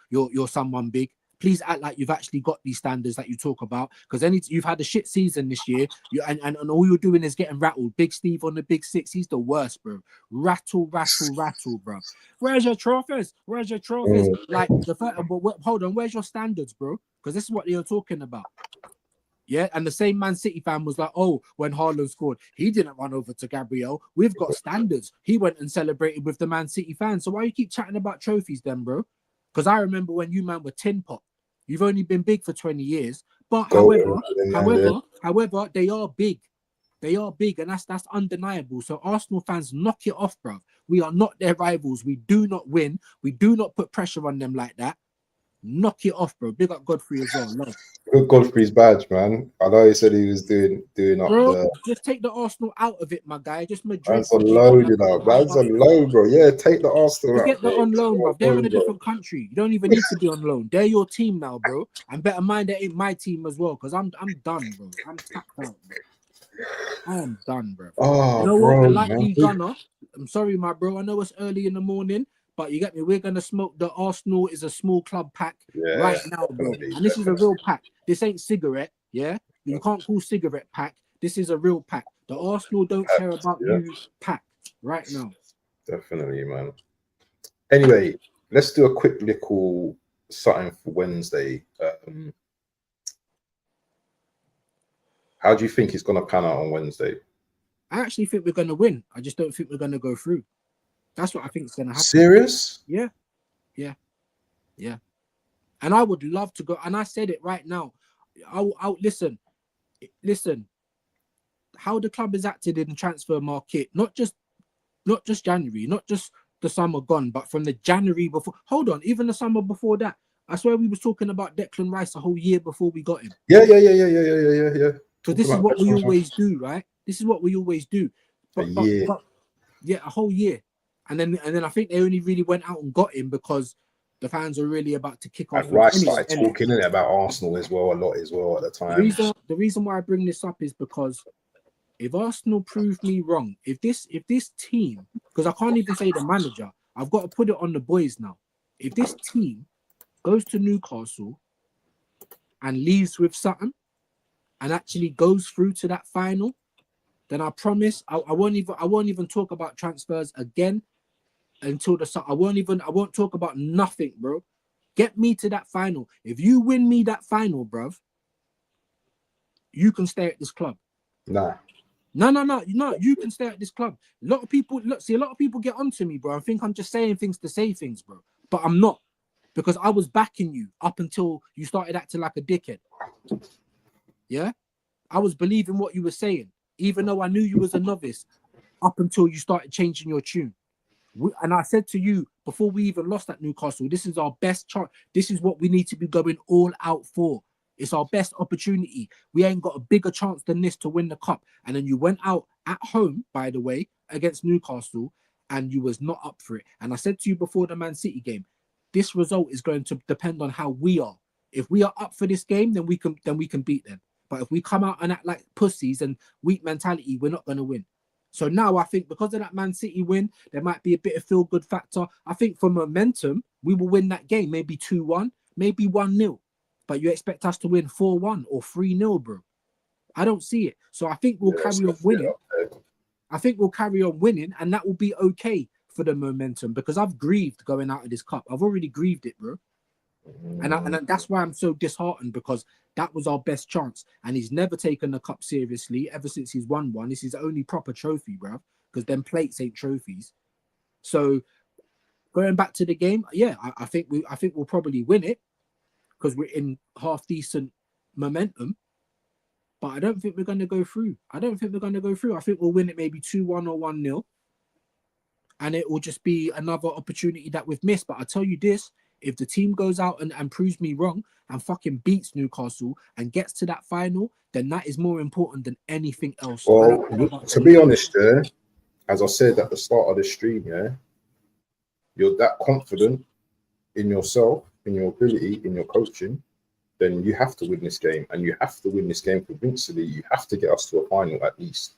someone big. Please act like you've actually got these standards that you talk about. Because you've had a shit season this year, and all you're doing is getting rattled. Big Steve on the Big Six, he's the worst, bro. Rattle, bro. Where's your trophies? Like the first, hold on, where's your standards, bro? Because this is what you're talking about. Yeah, and the same Man City fan was like, oh, when Haaland scored, he didn't run over to Gabriel. We've got standards. He went and celebrated with the Man City fans. So why you keep chatting about trophies then, bro? Because I remember when you man were tin pot. You've only been big for 20 years. But however, they are big. They are big, and that's undeniable. So Arsenal fans, knock it off, bro. We are not their rivals. We do not win. We do not put pressure on them like that. Knock it off, bro. Big up Godfrey as well. Love. Good Godfrey's badge, man. I know he said he was doing up bro, just take the Arsenal out of it, my guy. Just Madrid. Man's on loan, you know. Man's on loan, bro. Yeah, take the Arsenal out. Get that on loan, bro. They're in a different country. You don't even need to be on loan. They're your team now, bro. And better mind that ain't my team as well, because I'm done, bro. I'm tapped out, bro. I am done, bro. Oh, you know bro, what? I like Lee Gunner. I'm sorry, my bro. I know it's early in the morning, but you get me. We're gonna smoke. The Arsenal is a small club pack right now, bro. And this is a real pack. This ain't cigarette, yeah. You can't call cigarette pack. This is a real pack. The Arsenal don't care about you pack right now. Definitely, man. Anyway, let's do a quick little something for Wednesday. How do you think it's gonna pan out on Wednesday? I actually think we're gonna win. I just don't think we're gonna go through. That's what I think is gonna happen. Serious? Yeah. And I would love to go. And I said it right now. I'll listen. How the club is acted in the transfer market, not just January, not just the summer gone, but from the January before. Hold on, even the summer before that. I swear we was talking about Declan Rice a whole year before we got him. Yeah. Because this is what we always do, right? This is what we always do. But a whole year. And then I think they only really went out and got him because the fans were really about to kick off. And Rice started talking about Arsenal as well, a lot as well at the time. The reason why I bring this up is because if Arsenal prove me wrong, if this team, because I can't even say the manager, I've got to put it on the boys now. if this team goes to Newcastle and leaves with something and actually goes through to that final, then I promise I won't even talk about transfers again until the I won't talk about nothing, bro. Get me to that final. If you win me that final, bruv, you can stay at this club. Nah. No. You can stay at this club. A lot of people get onto me, bro. I think I'm just saying things to say things, bro. But I'm not, because I was backing you up until you started acting like a dickhead. Yeah, I was believing what you were saying, even though I knew you was a novice, up until you started changing your tune. And I said to you before we even lost at Newcastle, this is our best chance. This is what we need to be going all out for. It's our best opportunity. We ain't got a bigger chance than this to win the cup. And then you went out at home, by the way, against Newcastle, and you was not up for it. And I said to you before the Man City game, this result is going to depend on how we are. If we are up for this game, then we can beat them. But if we come out and act like pussies and weak mentality, we're not going to win. So now I think because of that Man City win, there might be a bit of feel-good factor. I think for momentum, we will win that game, maybe 2-1, maybe 1-0. But you expect us to win 4-1 or 3-0, bro. I don't see it. So I think we'll carry on winning. I think we'll carry on winning, and that will be okay for the momentum, because I've grieved going out of this cup. I've already grieved it, bro. And that's why I'm so disheartened, because that was our best chance. And he's never taken the cup seriously ever since he's won one. This is his only proper trophy, bro, because them plates ain't trophies. So going back to the game, yeah, I think we'll probably win it, because we're in half decent momentum. But I don't think we're going to go through. I think we'll win it maybe 2-1 or 1-0. And it will just be another opportunity that we've missed. But I tell you this, if the team goes out and proves me wrong and fucking beats Newcastle and gets to that final, then that is more important than anything else. Well, to be honest, as I said at the start of the stream, you're that confident in yourself, in your ability, in your coaching, then you have to win this game, and you have to win this game convincingly. You have to get us to a final at least.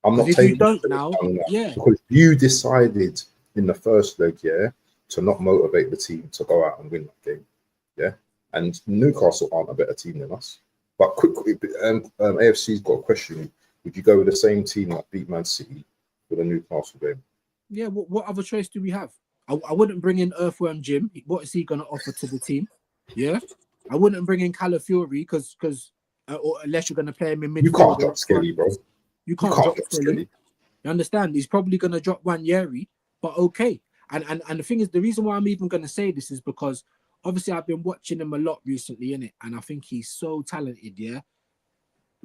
I'm not taking because you decided in the first leg, to not motivate the team to go out and win that game, And Newcastle aren't a better team than us. But quickly, AFC's got a question: would you go with the same team that beat Man City for the Newcastle game? Yeah. What other choice do we have? I wouldn't bring in Earthworm Jim. What is he going to offer to the team? Yeah. I wouldn't bring in Calafiori because unless you're going to play him in midfield. You can't drop Skelly, bro. You can't drop Skelly. You understand? He's probably going to drop Wanyeri, but okay. And the thing is, the reason why I'm even going to say this is because obviously I've been watching him a lot recently, innit? And I think he's so talented, yeah?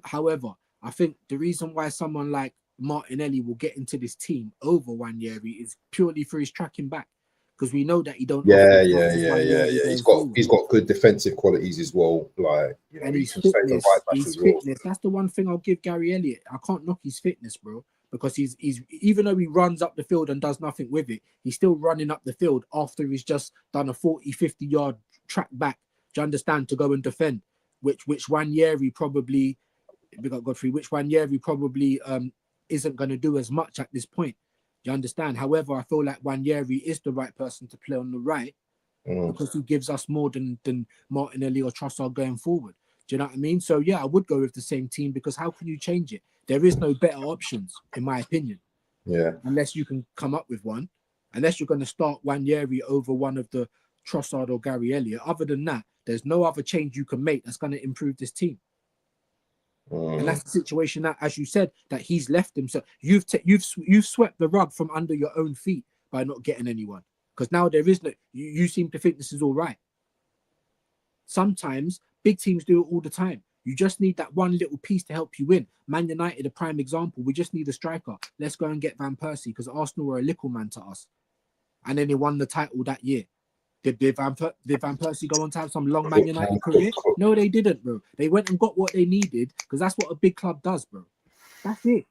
However, I think the reason why someone like Martinelli will get into this team over Wanyeri is purely for his tracking back. Because we know that he don't. Yeah. He's got good defensive qualities as well. Like, you know, and he's fitness. Well. That's the one thing I'll give Gary Elliott. I can't knock his fitness, bro. Because he's even though he runs up the field and does nothing with it, he's still running up the field after he's just done a 40-50 yard track back. Do you understand? To go and defend, which Wanyeri probably, we got Godfrey, which Wanyeri probably isn't going to do as much at this point. You understand? However, I feel like Wanyeri is the right person to play on the right because he gives us more than Martinelli or Trossard going forward. Do you know what I mean? So, yeah, I would go with the same team because how can you change it? There is no better options, in my opinion. Yeah. Unless you can come up with one. Unless you're going to start Wanyeri over one of the Trossard or Gary Elliott. Other than that, there's no other change you can make that's going to improve this team. And that's the situation that, as you said, that he's left himself. You've swept the rug from under your own feet by not getting anyone. Because now there is no. You seem to think this is all right. Sometimes big teams do it all the time. You just need that one little piece to help you win. Man United, a prime example. We just need a striker. Let's go and get Van Persie because Arsenal were a little man to us, and then they won the title that year. Did Van Persie go on to have some long Man United career? No, they didn't, bro. They went and got what they needed because that's what a big club does, bro. That's it.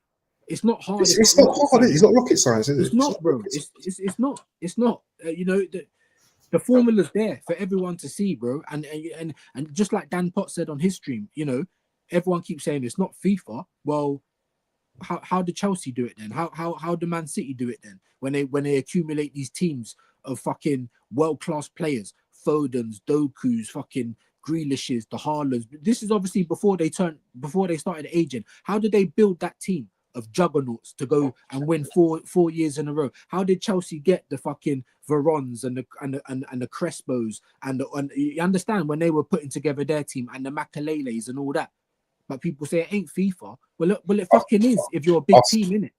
It's not hard. It's not hard. It's not rocket science, is it? It's not, bro. It's not. It's not. The formula's there for everyone to see, bro. And just like Dan Potts said on his stream, everyone keeps saying it's not FIFA. Well, how did Chelsea do it then? How do Man City do it then? When they accumulate these teams of fucking world-class players, Fodens, Doku's, fucking Grealishes, the Haalands. This is obviously before they started aging. How did they build that team of juggernauts to go and win four years in a row? How did Chelsea get the fucking Verons and the Crespos and you understand when they were putting together their team and the Makaleles and all that? But people say it ain't FIFA. Well, it fucking is if you're a big team, innit?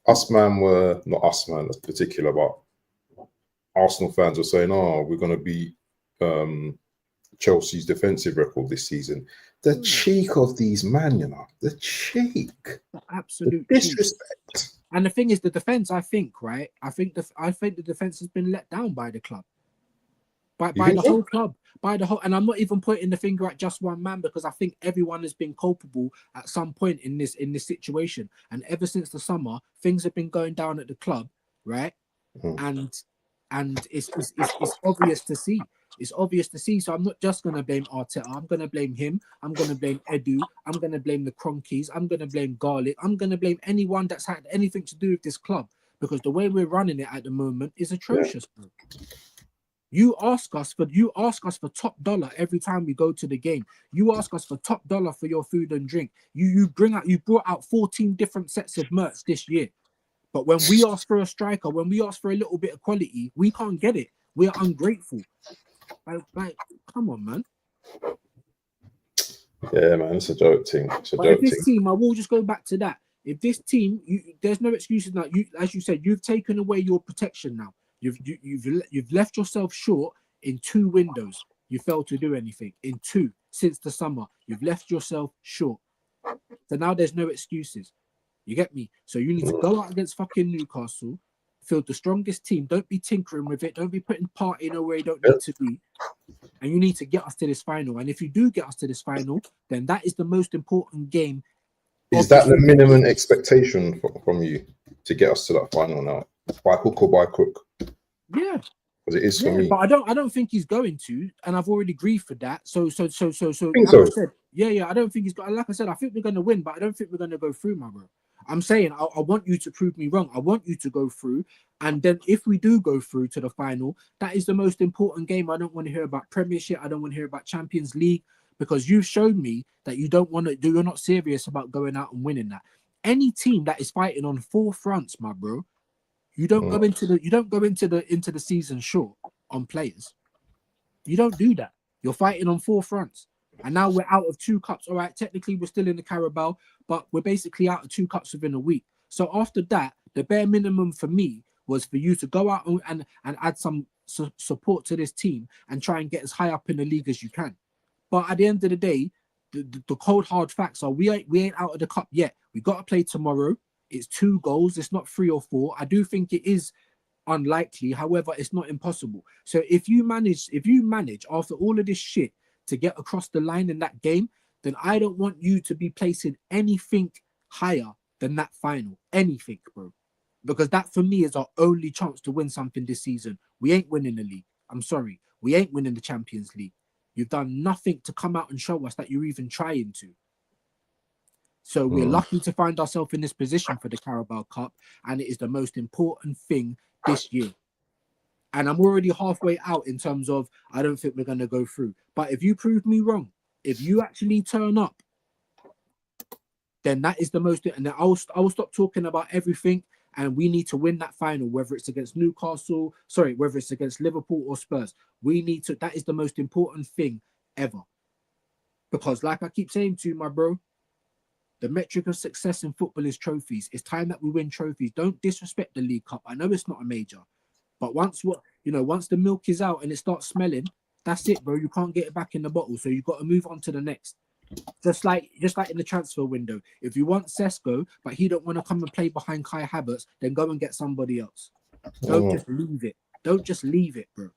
Us man were not us man, that's particular, but Arsenal fans were saying, "Oh, we're going to beat Chelsea's defensive record this season." The cheek of these man, you know, the cheek, the absolute disrespect. Cheek. And the thing is, the defense. I think the defense has been let down by the club, by the whole club, and I'm not even pointing the finger at just one man, because I think everyone has been culpable at some point in this situation. And ever since the summer, things have been going down at the club, right? And it's obvious to see. It's obvious to see. So I'm not just going to blame Arteta. I'm going to blame him. I'm going to blame Edu. I'm going to blame the Cronkies. I'm going to blame Garlic. I'm going to blame anyone that's had anything to do with this club, because the way we're running it at the moment is atrocious. Yeah. You ask us for top dollar every time we go to the game. You ask us for top dollar for your food and drink. You brought out 14 different sets of merch this year. But when we ask for a striker, when we ask for a little bit of quality, we can't get it. We're ungrateful. Like, come on, man. Yeah, man, it's a joke thing. If this team, I will just go back to that. If this team, there's no excuses now. As you said, you've taken away your protection now. You've left yourself short in 2 windows. You failed to do anything in 2 since the summer. You've left yourself short. So now there's no excuses. You get me? So you need to go out against fucking Newcastle, field the strongest team. Don't be tinkering with it. Don't be putting part in where you don't need to be. And you need to get us to this final. And if you do get us to this final, then that is the most important game. Is that the minimum expectation from you to get us to that final now? By hook or by crook? Yeah. Because it is for me. But I don't think he's going to, and I've already grieved for that. So like I said, I don't think he's got. Like I said, I think we're going to win, but I don't think we're going to go through, my bro. I'm saying I want you to prove me wrong. I want you to go through, and then if we do go through to the final, that is the most important game. I don't want to hear about Premiership. I don't want to hear about Champions League, because you've shown me that you don't want to do. You're not serious about going out and winning that. Any team that is fighting on 4 fronts, my bro, you don't go into the season short on players. You don't do that. You're fighting on 4 fronts. And now we're out of 2 cups. All right, technically we're still in the Carabao, but we're basically out of 2 cups within a week. So after that, the bare minimum for me was for you to go out and add some support to this team and try and get as high up in the league as you can. But at the end of the day, the cold hard facts are we ain't out of the cup yet. We got to play tomorrow. It's 2 goals. It's not 3 or 4. I do think it is unlikely. However, it's not impossible. So if you manage after all of this shit to get across the line in that game, then I don't want you to be placing anything higher than that final. Anything, bro. Because that for me is our only chance to win something this season. We ain't winning the league. I'm sorry. We ain't winning the Champions League. You've done nothing to come out and show us that you're even trying to. So we're lucky to find ourselves in this position for the Carabao Cup, and it is the most important thing this year. And I'm already halfway out in terms of I don't think we're going to go through. But if you prove me wrong, if you actually turn up, then that is the most. And then I will stop talking about everything. And we need to win that final, whether it's against Newcastle, whether it's against Liverpool or Spurs. We need to. That is the most important thing ever. Because like I keep saying to you, my bro, the metric of success in football is trophies. It's time that we win trophies. Don't disrespect the League Cup. I know it's not a major. But once the milk is out and it starts smelling, that's it, bro. You can't get it back in the bottle. So you've got to move on to the next. Just like in the transfer window. If you want Sesko, but he don't want to come and play behind Kai Havertz, then go and get somebody else. Don't just leave it. Don't just leave it, bro.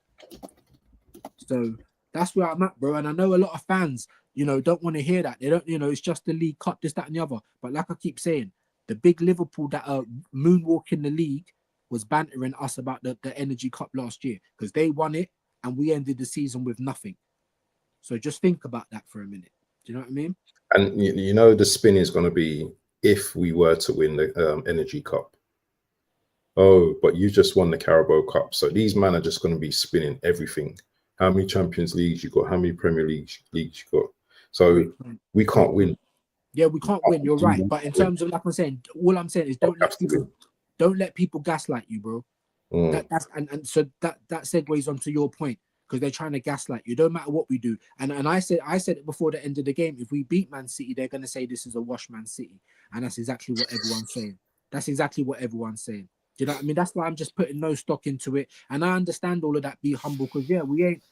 So that's where I'm at, bro. And I know a lot of fans, don't want to hear that. They don't, it's just the League Cup, this, that, and the other. But like I keep saying, the big Liverpool that are moonwalking the league was bantering us about the Energy Cup last year because they won it and we ended the season with nothing. So just think about that for a minute. Do you know what I mean? And the spin is going to be if we were to win the Energy Cup. Oh, but you just won the Carabao Cup, so these men are just going to be spinning everything. How many Champions Leagues you got? How many Premier Leagues you got? So we can't win. Yeah, we can't win. You're right. But in terms of, like I'm saying, all I'm saying is don't let people gaslight you, bro. That's and so that segues onto your point, because they're trying to gaslight you. Don't matter what we do. And I said it before the end of the game. If we beat Man City, they're gonna say this is a wash Man City, and that's exactly what everyone's saying. That's exactly what everyone's saying. Do you know what I mean? That's why I'm just putting no stock into it. And I understand all of that. Be humble, because yeah, we ain't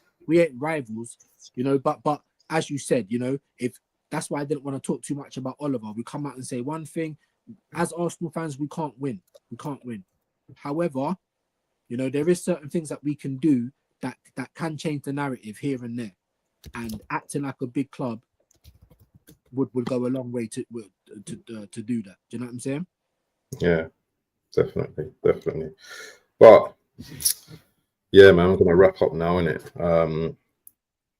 rivals, you know. But as you said, you know, if that's why I didn't want to talk too much about Oliver. We come out and say one thing. As Arsenal fans, we can't win. We can't win. However, you know, there is certain things that we can do that can change the narrative here and there. And acting like a big club would go a long way to do that. Do you know what I'm saying? Yeah, definitely. But yeah, man, I'm gonna wrap up now, innit?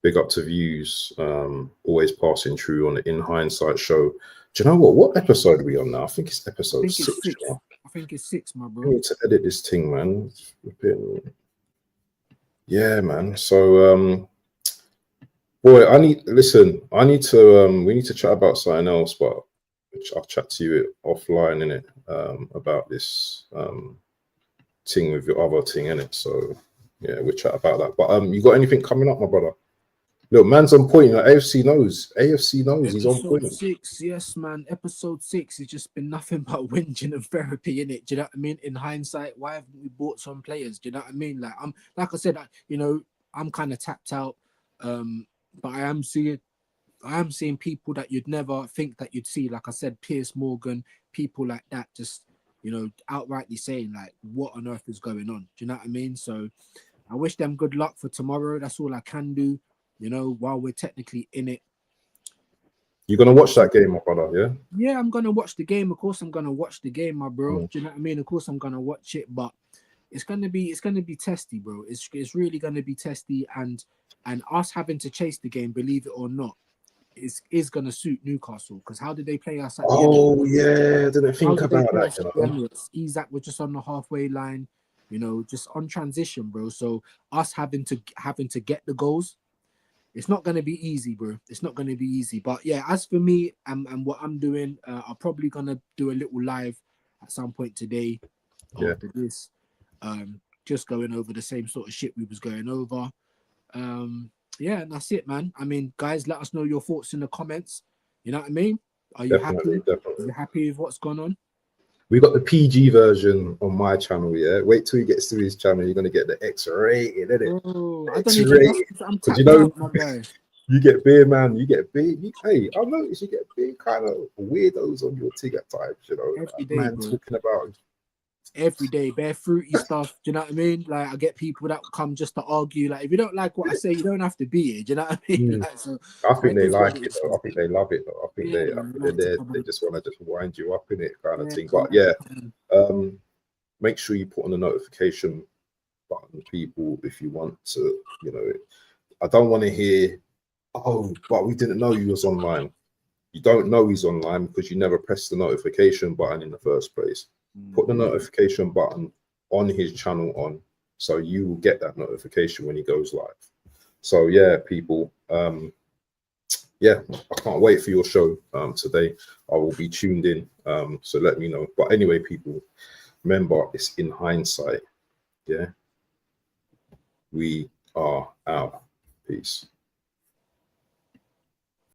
Big up to Views, always passing through on the In Hindsight show. Do you know what episode are we on now? I think it's episode 6. I think it's 6, my bro. I need to edit this thing, man. Yeah, man. So boy, we need to chat about something else, but I'll chat to you offline, innit? About this thing with your other thing, innit? So yeah, we'll chat about that. But you got anything coming up, my brother? Look, man's on point. You know, AFC knows. He's on point. Episode 6, yes, man. Episode 6 has just been nothing but whinging and therapy, innit? Do you know what I mean? In hindsight, why haven't we bought some players? Do you know what I mean? Like I said, you know, I'm kind of tapped out. But I am seeing people that you'd never think that you'd see. Like I said, Piers Morgan, people like that, just, you know, outrightly saying like, what on earth is going on? Do you know what I mean? So I wish them good luck for tomorrow. That's all I can do. You know, while we're technically in it. You're gonna watch that game, my brother, yeah? Yeah, I'm gonna watch the game. Of course, I'm gonna watch the game, my bro. Do you know what I mean? Of course, I'm gonna watch it, but it's gonna be testy, bro. It's really gonna be testy, and us having to chase the game, believe it or not, is gonna suit Newcastle. Because how did they play us at the Emirates? Yeah, didn't think about that. You know? Isak was just on the halfway line, you know, just on transition, bro. So us having to get the goals. It's not going to be easy, bro. It's not going to be easy. But yeah, as for me and what I'm doing, I'm probably going to do a little live at some point today after this. Just going over the same sort of shit we was going over. Yeah, and that's it, man. I mean, guys, let us know your thoughts in the comments. You know what I mean? Are you happy? Are you happy with what's gone on? We got the PG version on my channel, yeah. Wait till he gets to his channel, you're gonna get the X-rated, innit? Oh, Because you know, you get beer, man. You get beer. Hey, I noticed you get beer kind of weirdos on your TikTok at times, you know. Every day, man, bro. talking about every day, bare fruity stuff. Do you know what I mean? Like, I get people that come just to argue. Like, if you don't like what I say, you don't have to be here. Do you know what I mean? Like, so I think they like it though. I think they love it though. I think they just want to just wind you up in it kind of thing. But yeah, make sure you put on the notification button, people, if you want to. You know, I don't want to hear, oh, but we didn't know you was online. You don't know he's online because you never pressed the notification button in the first place. Put the notification button on his channel on, so you will get that notification when he goes live. So yeah, people, yeah, I can't wait for your show today. I will be tuned in, so let me know. But anyway, people, remember, it's in hindsight. Yeah, we are out. Peace.